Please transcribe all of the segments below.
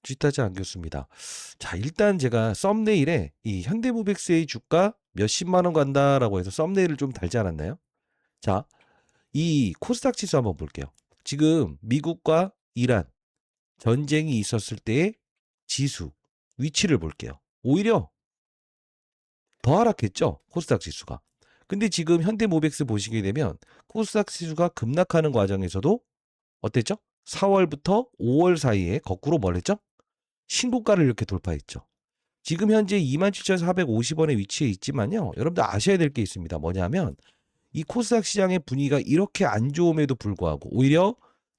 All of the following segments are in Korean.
찌타지 않겠습니다. 자, 일단 제가 썸네일에 이 현대모백스의 주가 몇십만 원 간다라고 해서 썸네일을 좀 달지 않았나요? 자, 이 코스닥 지수 한번 볼게요. 지금 미국과 이란 전쟁이 있었을 때의 지수 위치를 볼게요. 오히려 더 하락했죠, 코스닥 지수가. 근데 지금 현대모백스 보시게 되면 코스닥 지수가 급락하는 과정에서도 어땠죠? 4월부터 5월 사이에 거꾸로 뭘 했죠? 신고가를 이렇게 돌파했죠. 지금 현재 27,450원에 위치해 있지만요. 여러분들 아셔야 될 게 있습니다. 뭐냐면 이 코스닥 시장의 분위기가 이렇게 안 좋음에도 불구하고 오히려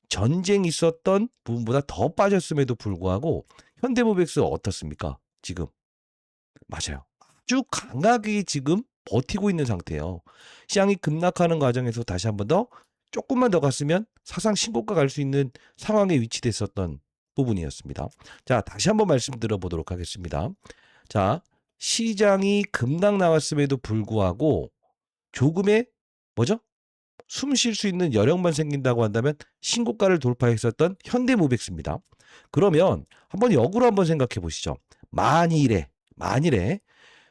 전쟁이 있었던 부분보다 더 빠졌음에도 불구하고 현대모백스 어떻습니까? 지금 맞아요. 아주 강하게 지금 버티고 있는 상태예요. 시장이 급락하는 과정에서 다시 한번 더 조금만 더 갔으면 사상 신고가 갈 수 있는 상황에 위치됐었던 부분이었습니다. 자, 다시 한번 말씀드려 보도록 하겠습니다. 자, 시장이 급락 나왔음에도 불구하고 조금의 뭐죠? 숨 쉴 수 있는 여력만 생긴다고 한다면 신고가를 돌파했었던 현대모백스입니다. 그러면 한번 역으로 한번 생각해 보시죠. 만일에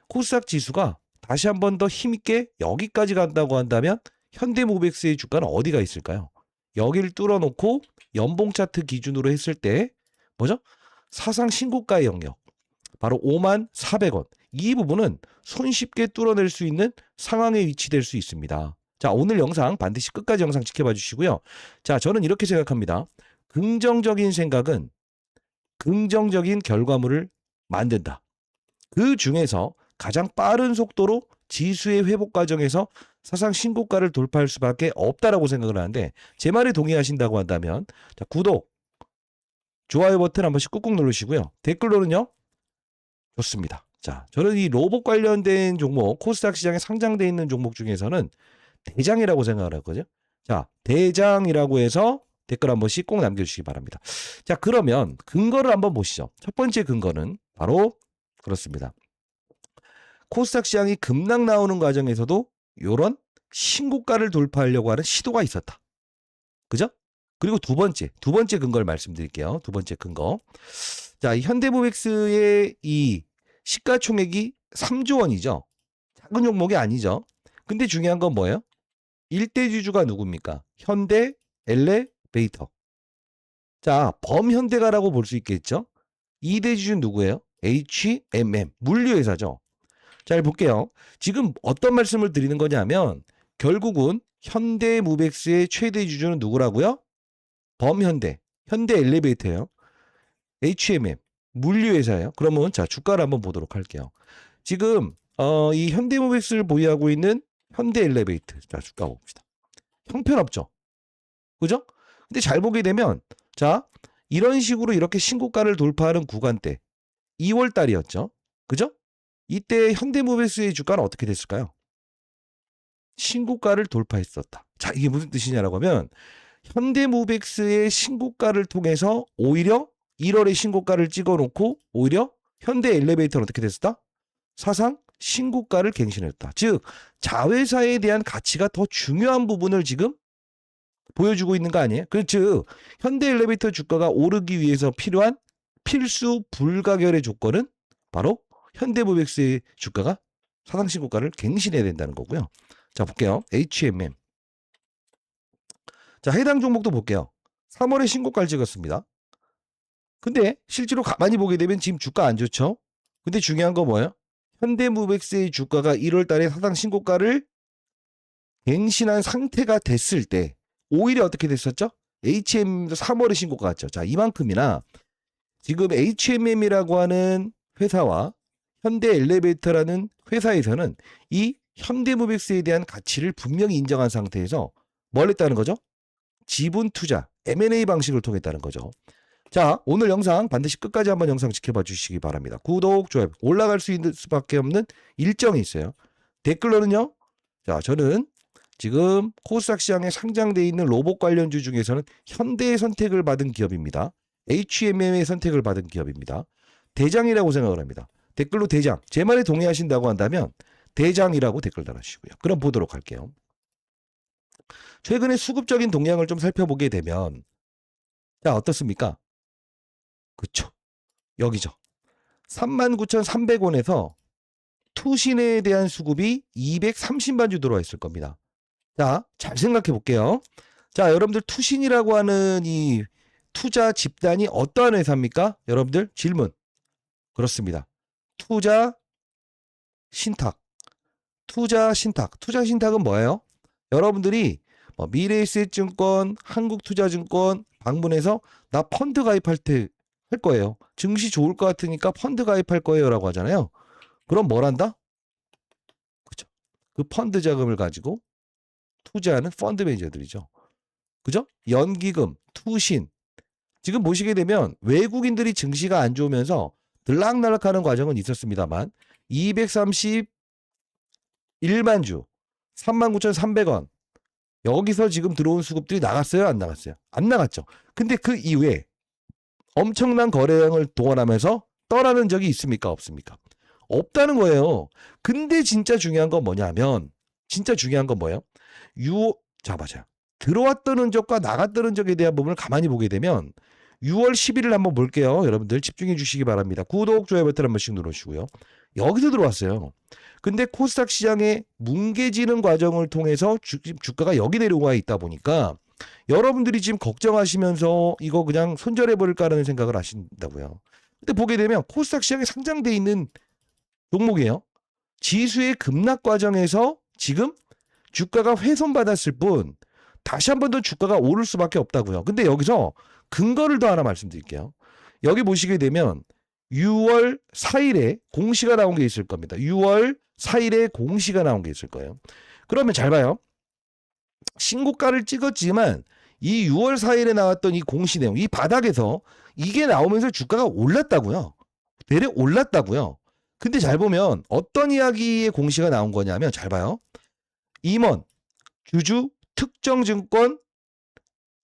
코스닥 지수가 다시 한번 더 힘있게 여기까지 간다고 한다면 현대모백스의 주가는 어디가 있을까요? 여기를 뚫어놓고 연봉 차트 기준으로 했을 때 뭐죠? 사상 신고가의 영역 바로 54,400원 이 부분은 손쉽게 뚫어낼 수 있는 상황에 위치될 수 있습니다. 자, 오늘 영상 반드시 끝까지 영상 지켜봐 주시고요. 자, 저는 이렇게 생각합니다. 긍정적인 생각은 긍정적인 결과물을 만든다. 그 중에서 가장 빠른 속도로 지수의 회복 과정에서 사상 신고가를 돌파할 수밖에 없다라고 생각을 하는데 제 말에 동의하신다고 한다면 자, 구독, 좋아요 버튼 한 번씩 꾹꾹 누르시고요. 댓글로는요. 좋습니다. 자, 저는 이 로봇 관련된 종목, 코스닥 시장에 상장돼 있는 종목 중에서는 대장이라고 생각을 하거든요. 자, 대장이라고 해서 댓글 한 번씩 꼭 남겨주시기 바랍니다. 자, 그러면 근거를 한번 보시죠. 첫 번째 근거는 바로 그렇습니다. 코스닥 시장이 급락 나오는 과정에서도 이런 신고가를 돌파하려고 하는 시도가 있었다. 그죠? 그리고 두 번째 근거를 말씀드릴게요. 두 번째 근거. 자, 이 현대모백스의 이 시가총액이 3조 원이죠. 작은 종목이 아니죠. 근데 중요한 건 뭐예요? 일대주주가 누굽니까? 현대, 엘리베이터. 자, 범현대가라고 볼 수 있겠죠? 2대주주는 누구예요? HMM, 물류회사죠. 잘 볼게요. 지금 어떤 말씀을 드리는 거냐면 결국은 현대모백스의 최대 주주는 누구라고요? 범현대, 현대 엘리베이터예요. HMM, 물류회사예요. 그러면 자, 주가를 한번 보도록 할게요. 지금 이 현대모백스를 보유하고 있는 현대 엘리베이터. 자, 주가 봅시다. 형편없죠. 그죠? 근데 잘 보게 되면 자, 이런 식으로 이렇게 신고가를 돌파하는 구간대 2월 달이었죠. 그죠? 이때 현대모백스의 주가는 어떻게 됐을까요? 신고가를 돌파했었다. 자, 이게 무슨 뜻이냐라고 하면 현대모백스의 신고가를 통해서 오히려 1월에 신고가를 찍어놓고 오히려 현대 엘리베이터는 어떻게 됐었다? 사상 신고가를 갱신했다. 즉 자회사에 대한 가치가 더 중요한 부분을 지금 보여주고 있는 거 아니에요? 즉 현대 엘리베이터 주가가 오르기 위해서 필요한 필수 불가결의 조건은 바로 현대모백스의 주가가 사상 신고가를 갱신해야 된다는 거고요. 자, 볼게요. HMM. 자, 해당 종목도 볼게요. 3월에 신고가를 찍었습니다. 근데 실제로 가만히 보게 되면 지금 주가 안 좋죠? 근데 중요한 거 뭐예요? 현대모백스의 주가가 1월 달에 사상 신고가를 갱신한 상태가 됐을 때 오히려 어떻게 됐었죠? HMM도 3월에 신고가 갔죠. 자, 이만큼이나 지금 HMM이라고 하는 회사와 현대 엘리베이터라는 회사에서는 이 현대모백스에 대한 가치를 분명히 인정한 상태에서 뭘 했다는 거죠? 지분 투자, M&A 방식을 통했다는 거죠. 자, 오늘 영상 반드시 끝까지 한번 영상 지켜봐 주시기 바랍니다. 구독, 좋아요, 올라갈 수 있는 수밖에 없는 일정이 있어요. 댓글로는요. 자, 저는 지금 코스닥 시장에 상장되어 있는 로봇 관련주 중에서는 현대의 선택을 받은 기업입니다. HMM의 선택을 받은 기업입니다. 대장이라고 생각을 합니다. 댓글로 대장, 제 말에 동의하신다고 한다면 대장이라고 댓글 달아주시고요. 그럼 보도록 할게요. 최근에 수급적인 동향을 좀 살펴보게 되면 자, 어떻습니까? 그쵸. 여기죠. 39,300원에서 투신에 대한 수급이 230만 주 들어와 있을 겁니다. 자, 잘 생각해 볼게요. 자, 여러분들 투신이라고 하는 이 투자 집단이 어떠한 회사입니까? 여러분들 질문. 그렇습니다. 투자 신탁. 투자 신탁. 투자 신탁은 뭐예요? 여러분들이 뭐 미래에셋증권, 한국투자증권 방문해서 나 펀드 가입할 때 할 거예요. 증시 좋을 것 같으니까 펀드 가입할 거예요라고 하잖아요. 그럼 뭘 한다? 그죠? 그 펀드 자금을 가지고 투자하는 펀드 매니저들이죠. 그죠? 연기금, 투신. 지금 보시게 되면 외국인들이 증시가 안 좋으면서 들락날락하는 과정은 있었습니다만 231만 주, 39,300원. 여기서 지금 들어온 수급들이 나갔어요? 안 나갔어요? 안 나갔죠. 근데 그 이후에 엄청난 거래량을 동원하면서 떠나는 적이 있습니까? 없습니까? 없다는 거예요. 근데 진짜 중요한 건 뭐냐면 진짜 중요한 건 뭐예요? 자, 맞아요. 들어왔던 흔적과 나갔던 흔적에 대한 부분을 가만히 보게 되면 6월 11일 한번 볼게요. 여러분들 집중해 주시기 바랍니다. 구독, 좋아요 버튼 한 번씩 눌러주시고요. 여기서 들어왔어요. 근데 코스닥 시장에 뭉개지는 과정을 통해서 주가가 여기 내려와 있다 보니까 여러분들이 지금 걱정하시면서 이거 그냥 손절해버릴까라는 생각을 하신다고요. 근데 보게 되면 코스닥 시장에 상장돼 있는 종목이에요. 지수의 급락 과정에서 지금 주가가 훼손받았을 뿐 다시 한 번 더 주가가 오를 수밖에 없다고요. 근데 여기서 근거를 더 하나 말씀드릴게요. 여기 보시게 되면 6월 4일에 공시가 나온 게 있을 겁니다. 6월 4일에 공시가 나온 게 있을 거예요. 그러면 잘 봐요. 신고가를 찍었지만 이 6월 4일에 나왔던 이 공시 내용, 이 바닥에서 이게 나오면서 주가가 올랐다고요. 내려 올랐다고요. 근데 잘 보면 어떤 이야기의 공시가 나온 거냐면 잘 봐요. 임원, 규주, 특정증권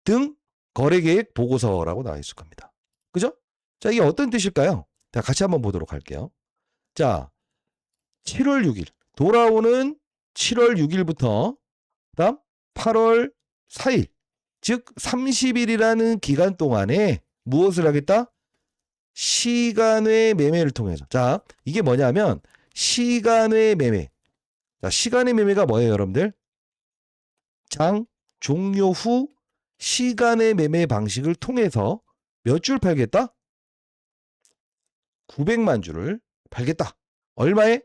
등 거래계획 보고서라고 나와 있을 겁니다. 그죠? 자, 이게 어떤 뜻일까요? 자, 같이 한번 보도록 할게요. 자, 7월 6일 돌아오는 7월 6일부터 그다음 8월 4일 즉 30일이라는 기간 동안에 무엇을 하겠다? 시간외 매매를 통해서. 자, 이게 뭐냐면 시간외 매매. 자, 시간외 매매가 뭐예요, 여러분들? 장 종료 후 시간외 매매 방식을 통해서 몇 줄 팔겠다? 900만 주를 팔겠다. 얼마에?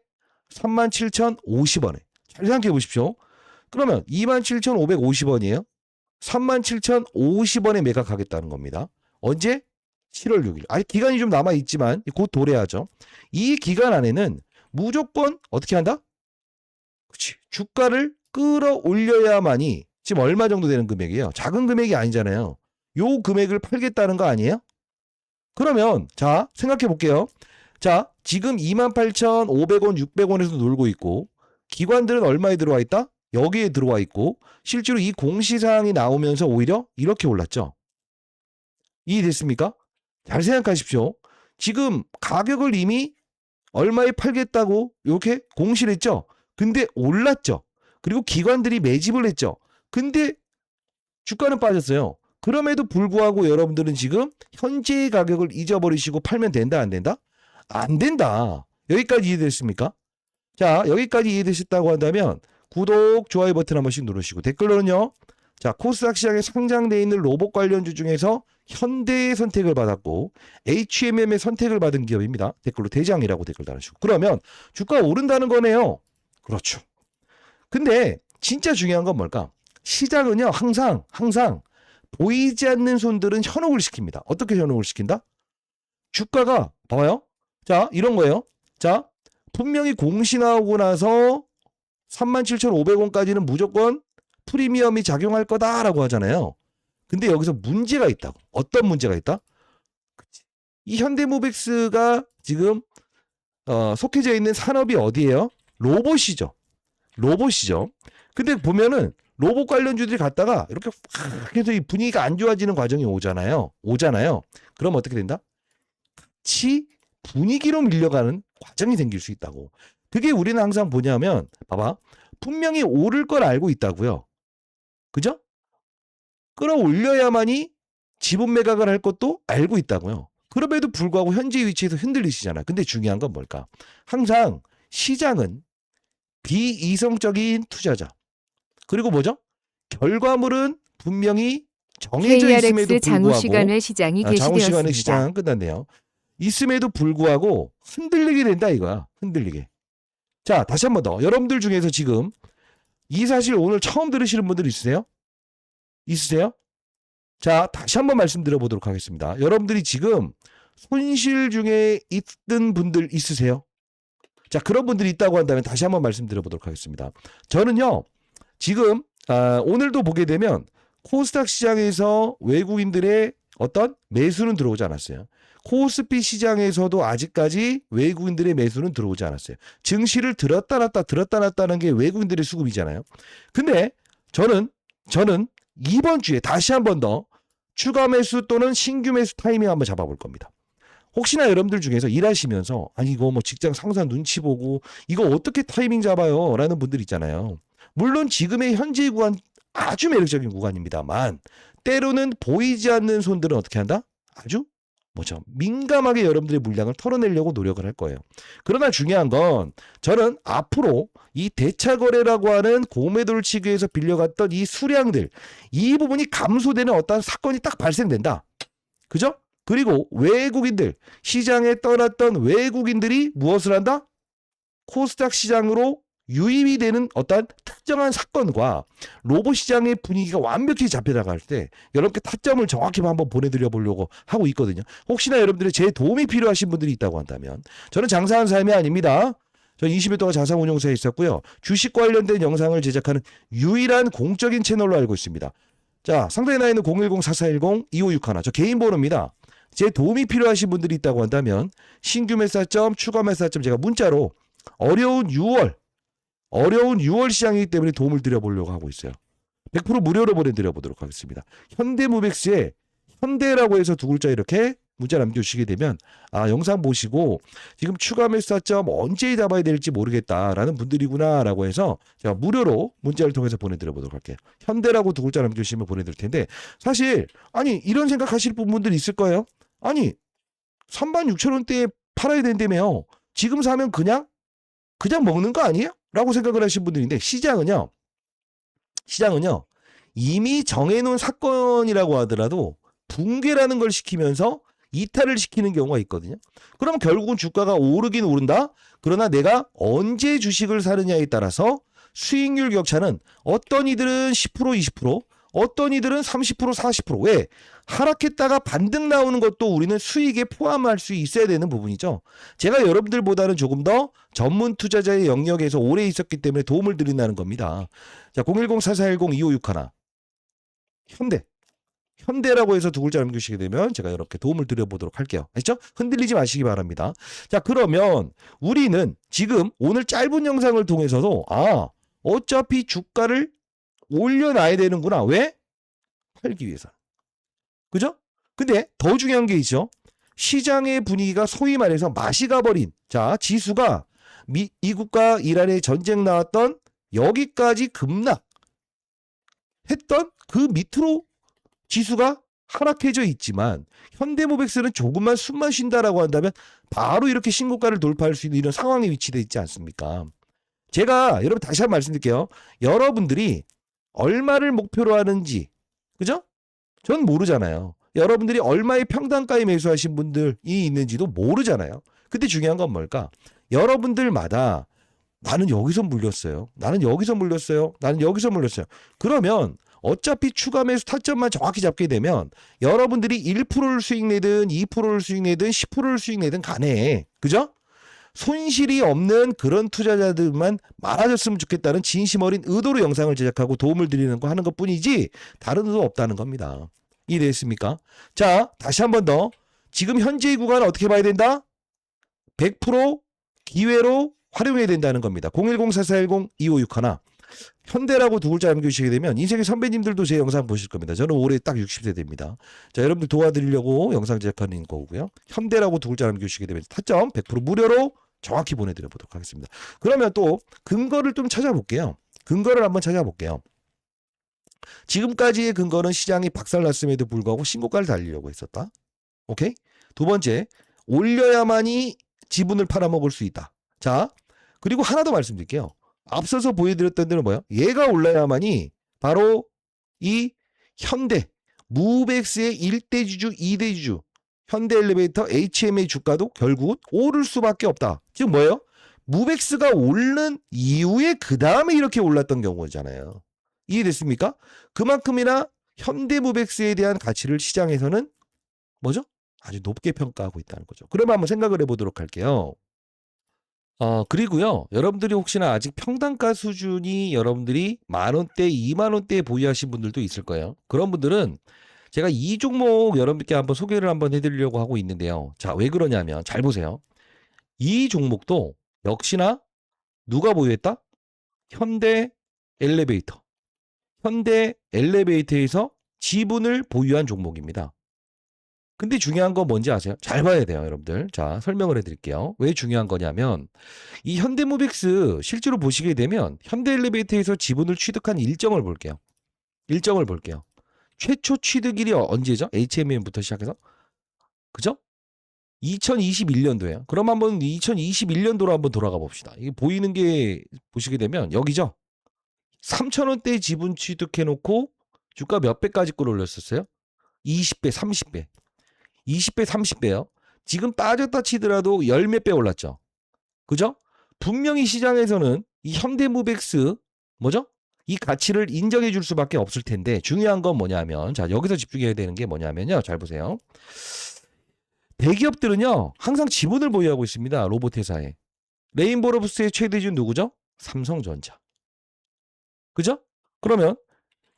37,050원에. 잘 생각해 보십시오. 그러면 27,550원이에요. 37,050원에 매각하겠다는 겁니다. 언제? 7월 6일. 아직 기간이 좀 남아 있지만 곧 도래하죠. 이 기간 안에는 무조건 어떻게 한다? 그렇지. 주가를 끌어올려야만이 지금 얼마 정도 되는 금액이에요? 작은 금액이 아니잖아요. 요 금액을 팔겠다는 거 아니에요? 그러면 자, 생각해 볼게요. 자, 지금 28,500원, 600원에서 놀고 있고 기관들은 얼마에 들어와 있다? 여기에 들어와 있고 실제로 이 공시사항이 나오면서 오히려 이렇게 올랐죠. 이해됐습니까? 잘 생각하십시오. 지금 가격을 이미 얼마에 팔겠다고 이렇게 공시를 했죠. 근데 올랐죠. 그리고 기관들이 매집을 했죠. 근데 주가는 빠졌어요. 그럼에도 불구하고 여러분들은 지금 현재의 가격을 잊어버리시고 팔면 된다, 안 된다? 안 된다. 여기까지 이해됐습니까? 자, 여기까지 이해되셨다고 한다면 구독, 좋아요 버튼 한 번씩 누르시고 댓글로는요. 자, 코스닥 시장에 상장되어 있는 로봇 관련주 중에서 현대의 선택을 받았고 HMM의 선택을 받은 기업입니다. 댓글로 대장이라고 댓글 달아주시고. 그러면 주가가 오른다는 거네요. 그렇죠. 근데 진짜 중요한 건 뭘까? 시장은요. 항상 보이지 않는 손들은 현혹을 시킵니다. 어떻게 현혹을 시킨다? 주가가 봐봐요. 자, 이런 거예요. 자, 분명히 공시 나오고 나서 37,500원까지는 무조건 프리미엄이 작용할 거다라고 하잖아요. 근데 여기서 문제가 있다고. 어떤 문제가 있다? 이 현대모백스가 지금 속해져 있는 산업이 어디예요? 로봇이죠. 근데 보면은 로봇 관련주들이 갔다가 이렇게 확 해서 이 분위기가 안 좋아지는 과정이 오잖아요. 그럼 어떻게 된다? 같이 분위기로 밀려가는 과정이 생길 수 있다고. 그게 우리는 항상 뭐냐면 봐봐. 분명히 오를 걸 알고 있다고요. 그죠? 끌어올려야만이 지분 매각을 할 것도 알고 있다고요. 그럼에도 불구하고 현재 위치에서 흔들리시잖아. 근데 중요한 건 뭘까? 항상 시장은 비이성적인 투자자. 그리고 뭐죠? 결과물은 분명히 정해져 있음에도 KRX 장우 불구하고 시간의 시장이 장후 시간의 개시되었습니다. 시장 끝났네요. 있음에도 불구하고 흔들리게 된다 이거야. 흔들리게. 자, 다시 한 번 더. 여러분들 중에서 지금 이 사실 오늘 처음 들으시는 분들 있으세요? 있으세요? 자, 다시 한번 말씀드려보도록 하겠습니다. 여러분들이 지금 손실 중에 있던 분들 있으세요? 자, 그런 분들이 있다고 한다면 다시 한번 말씀드려보도록 하겠습니다. 저는요, 지금 오늘도 보게 되면 코스닥 시장에서 외국인들의 어떤 매수는 들어오지 않았어요. 코스피 시장에서도 아직까지 외국인들의 매수는 들어오지 않았어요. 증시를 들었다 놨다는 게 외국인들의 수급이잖아요. 근데 저는 이번 주에 다시 한 번 더 추가 매수 또는 신규 매수 타이밍 한번 잡아볼 겁니다. 혹시나 여러분들 중에서 일하시면서 아니 이거 뭐 직장 상사 눈치 보고 이거 어떻게 타이밍 잡아요? 라는 분들 있잖아요. 물론 지금의 현재 구간 아주 매력적인 구간입니다만 때로는 보이지 않는 손들은 어떻게 한다? 아주 뭐죠? 민감하게 여러분들의 물량을 털어내려고 노력을 할 거예요. 그러나 중요한 건 저는 앞으로 이 대차거래라고 하는 고매도를 치기 위해서 빌려갔던 이 수량들 이 부분이 감소되는 어떤 사건이 딱 발생된다. 그죠? 그리고 외국인들 시장에 떠났던 외국인들이 무엇을 한다? 코스닥 시장으로 유입이 되는 어떤 특정한 사건과 로봇 시장의 분위기가 완벽히 잡혀나갈 때 여러분께 타점을 정확히 한번 보내드려 보려고 하고 있거든요. 혹시나 여러분들의 제 도움이 필요하신 분들이 있다고 한다면 저는 장사하는 사람이 아닙니다. 저는 20년 동안 자산운용사에 있었고요. 주식 관련된 영상을 제작하는 유일한 공적인 채널로 알고 있습니다. 자, 상단에 나 있는 010-4410-2561 저 개인 번호입니다. 제 도움이 필요하신 분들이 있다고 한다면 신규 매수점, 추가 매수점 제가 문자로 어려운 6월 시장이기 때문에 도움을 드려보려고 하고 있어요. 100% 무료로 보내드려보도록 하겠습니다. 현대무백스에 현대라고 해서 두 글자 이렇게 문자 남겨주시게 되면 영상 보시고 지금 추가 매수점 언제 잡아야 될지 모르겠다라는 분들이구나 라고 해서 제가 무료로 문자를 통해서 보내드려보도록 할게요. 현대라고 두 글자 남겨주시면 보내드릴 텐데 사실 아니 이런 생각하실 분들이 있을 거예요. 아니 36,000원대에 팔아야 된다며 지금 사면 그냥 먹는 거 아니에요? 라고 생각을 하신 분들인데 시장은요 이미 정해놓은 사건이라고 하더라도 붕괴라는 걸 시키면서 이탈을 시키는 경우가 있거든요. 그럼 결국은 주가가 오르긴 오른다. 그러나 내가 언제 주식을 사느냐에 따라서 수익률 격차는 어떤 이들은 10% 20% 어떤 이들은 30% 40% 왜? 하락했다가 반등 나오는 것도 우리는 수익에 포함할 수 있어야 되는 부분이죠. 제가 여러분들보다는 조금 더 전문 투자자의 영역에서 오래 있었기 때문에 도움을 드린다는 겁니다. 자, 010-4410-2561 현대라고 해서 두 글자 남기시게 되면 제가 이렇게 도움을 드려보도록 할게요. 아시죠? 흔들리지 마시기 바랍니다. 자, 그러면 우리는 지금 오늘 짧은 영상을 통해서도 어차피 주가를 올려놔야 되는구나. 왜? 팔기 위해서. 그죠? 근데 더 중요한 게 있죠. 시장의 분위기가 소위 말해서 맛이 가버린 지수가 미국과 이란의 전쟁 나왔던 여기까지 급락했던 그 밑으로 지수가 하락해져 있지만 현대모백스는 조금만 숨만 쉰다라고 한다면 바로 이렇게 신고가를 돌파할 수 있는 이런 상황에 위치되어 있지 않습니까? 제가 여러분 다시 한번 말씀드릴게요. 여러분들이 얼마를 목표로 하는지 그죠? 전 모르잖아요. 여러분들이 얼마의 평단가에 매수하신 분들이 있는지도 모르잖아요. 근데 중요한 건 뭘까? 여러분들마다 나는 여기서 물렸어요. 나는 여기서 물렸어요. 나는 여기서 물렸어요. 그러면 어차피 추가 매수 타점만 정확히 잡게 되면 여러분들이 1%를 수익 내든 2%를 수익 내든 10%를 수익 내든 간에 그죠? 손실이 없는 그런 투자자들만 많아졌으면 좋겠다는 진심 어린 의도로 영상을 제작하고 도움을 드리는 거 하는 것 뿐이지 다른 의도 없다는 겁니다. 이해됐습니까? 자, 다시 한 번 더. 지금 현재의 구간을 어떻게 봐야 된다? 100% 기회로 활용해야 된다는 겁니다. 010-4410-2561 현대라고 두 글자 남겨주시게 되면 인생의 선배님들도 제 영상 보실 겁니다. 저는 올해 딱 60세 됩니다. 자, 여러분들 도와드리려고 영상 제작하는 거고요. 현대라고 두 글자 남겨주시게 되면 타점 100% 무료로 정확히 보내드려 보도록 하겠습니다. 그러면 또 근거를 좀 찾아볼게요. 근거를 한번 찾아볼게요. 지금까지의 근거는 시장이 박살났음에도 불구하고 신고가를 달리려고 했었다. 오케이? 두 번째, 올려야만이 지분을 팔아먹을 수 있다. 자, 그리고 하나 더 말씀드릴게요. 앞서서 보여드렸던 대로 뭐예요? 얘가 올라야만이 바로 이 현대 무브엑스의 1대주주, 2대주주 현대엘리베이터 HMA 주가도 결국은 오를 수밖에 없다. 즉 뭐예요? 무브엑스가 오른 이후에 그 다음에 이렇게 올랐던 경우잖아요. 이해됐습니까? 그만큼이나 현대무브엑스에 대한 가치를 시장에서는 뭐죠? 아주 높게 평가하고 있다는 거죠. 그러면 한번 생각을 해보도록 할게요. 그리고요, 여러분들이 혹시나 아직 평단가 수준이 여러분들이 만원대, 2만원대에 보유하신 분들도 있을 거예요. 그런 분들은 제가 이 종목 여러분께 한번 소개를 한번 해드리려고 하고 있는데요. 자, 왜 그러냐면, 잘 보세요. 이 종목도 역시나 누가 보유했다? 현대 엘리베이터. 현대 엘리베이터에서 지분을 보유한 종목입니다. 근데 중요한 건 뭔지 아세요? 잘 봐야 돼요, 여러분들. 자, 설명을 해드릴게요. 왜 중요한 거냐면, 이 현대무빅스 실제로 보시게 되면 현대엘리베이터에서 지분을 취득한 일정을 볼게요. 일정을 볼게요. 최초 취득일이 언제죠? HMM부터 시작해서. 그죠? 2021년도예요. 그럼 한번 2021년도로 한번 돌아가 봅시다. 이게 보이는 게 보시게 되면 여기죠. 3,000원대 지분 취득해놓고 주가 몇 배까지 끌어올렸었어요? 20배, 30배. 20배, 30배요. 지금 빠졌다 치더라도 열 몇 배 올랐죠. 그죠? 분명히 시장에서는 이 현대무백스 뭐죠? 이 가치를 인정해 줄 수밖에 없을 텐데 중요한 건 뭐냐면, 자, 여기서 집중해야 되는 게 뭐냐면요. 잘 보세요. 대기업들은요, 항상 지분을 보유하고 있습니다. 로봇 회사에. 레인보로브스의 최대주는 누구죠? 삼성전자. 그죠? 그러면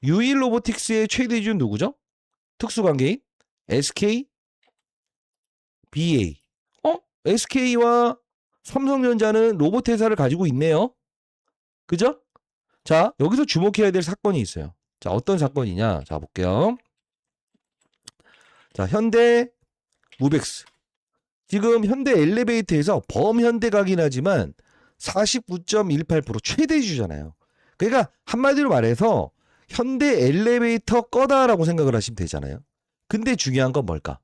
유일 로보틱스의 최대주는 누구죠? 특수관계인 SK BA. SK와 삼성전자는 로봇 회사를 가지고 있네요. 그죠? 자, 여기서 주목해야 될 사건이 있어요. 자, 어떤 사건이냐? 자, 볼게요. 자, 현대 무벡스. 지금 현대 엘리베이터에서 범현대가긴 하지만 49.18% 최대주잖아요. 그러니까 한마디로 말해서 현대 엘리베이터 거다라고 생각을 하시면 되잖아요. 근데 중요한 건 뭘까?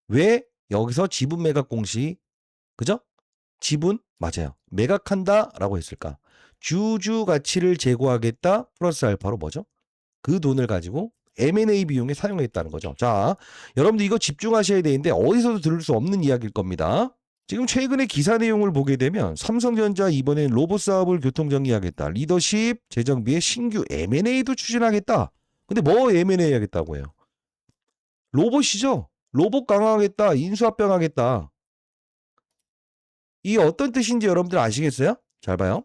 왜 여기서 지분 매각 공시, 그죠? 지분 맞아요. 매각한다라고 했을까? 주주 가치를 제고하겠다 플러스 알파로 뭐죠? 그 돈을 가지고 M&A 비용에 사용했다는 거죠. 자, 여러분들 이거 집중하셔야 되는데 어디서도 들을 수 없는 이야기일 겁니다. 지금 최근에 기사 내용을 보게 되면 삼성전자 이번엔 로봇 사업을 교통정리하겠다. 리더십 재정비에 신규 M&A도 추진하겠다. 근데 뭐 M&A 하겠다고 해요? 로봇이죠. 로봇 강화하겠다. 인수합병하겠다. 이게 어떤 뜻인지 여러분들 아시겠어요? 잘 봐요.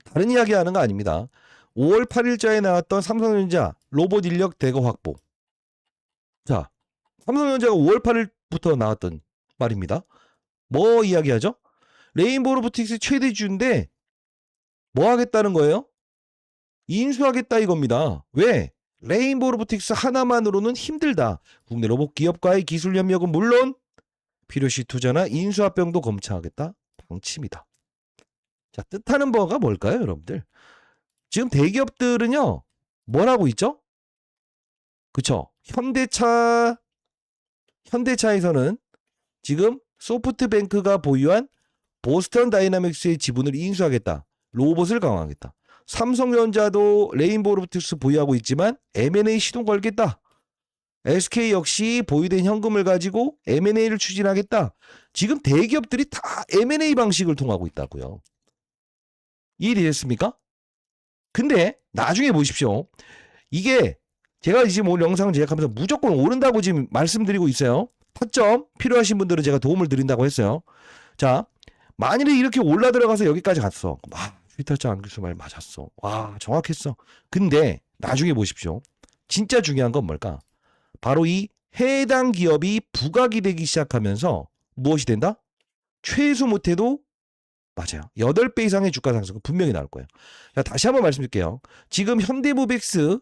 다른 이야기 하는 거 아닙니다. 5월 8일자에 나왔던 삼성전자 로봇 인력 대거 확보. 자, 삼성전자가 5월 8일부터 나왔던 말입니다. 뭐 이야기하죠? 레인보우 로보틱스 최대주인데 뭐 하겠다는 거예요? 인수하겠다 이겁니다. 왜? 레인보우 로보틱스 하나만으로는 힘들다. 국내 로봇 기업과의 기술 협력은 물론 필요시 투자나 인수합병도 검토하겠다. 방침이다. 자, 뜻하는 바가 뭘까요, 여러분들? 지금 대기업들은요, 뭘 하고 있죠? 그쵸? 현대차에서는 지금 소프트뱅크가 보유한 보스턴 다이나믹스의 지분을 인수하겠다. 로봇을 강화하겠다. 삼성전자도 레인보우 로보틱스 보유하고 있지만 M&A 시동 걸겠다. SK 역시 보유된 현금을 가지고 M&A를 추진하겠다. 지금 대기업들이 다 M&A 방식을 통하고 있다고요. 이해되셨습니까? 근데 나중에 보십시오. 이게 제가 지금 오늘 영상 제작하면서 무조건 오른다고 지금 말씀드리고 있어요. 타점 필요하신 분들은 제가 도움을 드린다고 했어요. 자, 만일에 이렇게 올라 들어가서 여기까지 갔어. 와, 휘타차 안규수 말 맞았어. 와, 정확했어. 근데 나중에 보십시오. 진짜 중요한 건 뭘까? 바로 이 해당 기업이 부각이 되기 시작하면서 무엇이 된다? 최소 못해도 맞아요. 8배 이상의 주가 상승은 분명히 나올 거예요. 자, 다시 한번 말씀드릴게요. 지금 현대무백스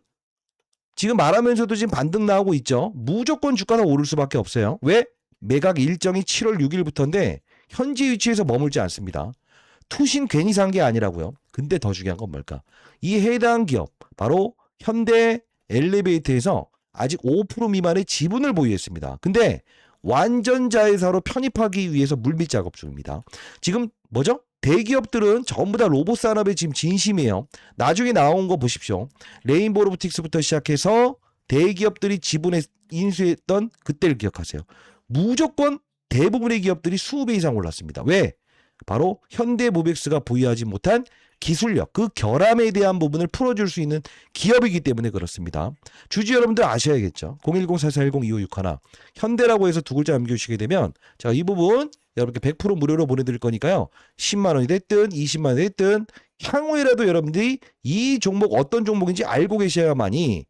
지금 말하면서도 지금 반등 나오고 있죠. 무조건 주가가 오를 수밖에 없어요. 왜? 매각 일정이 7월 6일부터인데 현재 위치에서 머물지 않습니다. 투신 괜히 산 게 아니라고요. 근데 더 중요한 건 뭘까? 이 해당 기업 바로 현대 엘리베이터에서 아직 5% 미만의 지분을 보유했습니다. 근데 완전 자회사로 편입하기 위해서 물밑 작업 중입니다. 지금 뭐죠? 대기업들은 전부 다 로봇 산업에 지금 진심이에요. 나중에 나온 거 보십시오. 레인보우 로보틱스부터 시작해서 대기업들이 지분에 인수했던 그때를 기억하세요. 무조건 대부분의 기업들이 20배 이상 올랐습니다. 왜? 바로 현대모비스가 보유하지 못한 기술력, 그 결함에 대한 부분을 풀어줄 수 있는 기업이기 때문에 그렇습니다. 주주 여러분들 아셔야겠죠. 010-4410-2561 현대라고 해서 두 글자 남겨주시게 되면 자, 이 부분 여러분께 100% 무료로 보내드릴 거니까요. 10만 원이 됐든 20만 원이 됐든 향후에라도 여러분들이 이 종목 어떤 종목인지 알고 계셔야만이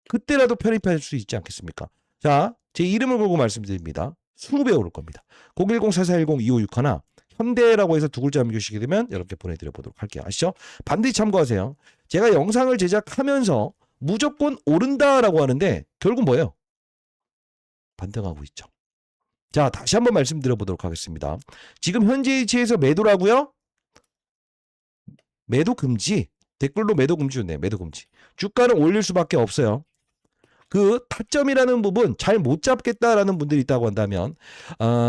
그때라도 편입할 수 있지 않겠습니까? 자, 제 이름을 걸고 말씀드립니다. 20배 오를 겁니다. 010-4410-2561 현대라고 해서 두 글자 남겨주시게 되면 여러분께 보내드려 보도록 할게요. 아시죠? 반드시 참고하세요. 제가 영상을 제작하면서 무조건 오른다라고 하는데 결국 뭐예요? 반등하고 있죠. 자, 다시 한번 말씀드려 보도록 하겠습니다. 지금 현재 위치에서 매도라고요? 매도 금지. 댓글로 매도 금지 좋네요. 매도 금지. 주가는 올릴 수밖에 없어요. 그 타점이라는 부분 잘 못 잡겠다라는 분들이 있다고 한다면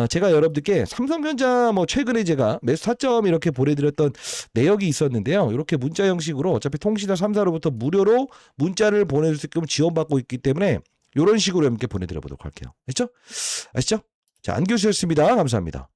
제가 여러분들께 삼성전자 뭐 최근에 제가 매수 타점 이렇게 보내드렸던 내역이 있었는데요. 이렇게 문자 형식으로 어차피 통신사 3사로부터 무료로 문자를 보내줄 수 있게끔 지원받고 있기 때문에 이런 식으로 여러분께 보내드려 보도록 할게요. 아시죠? 자, 안교수였습니다. 감사합니다.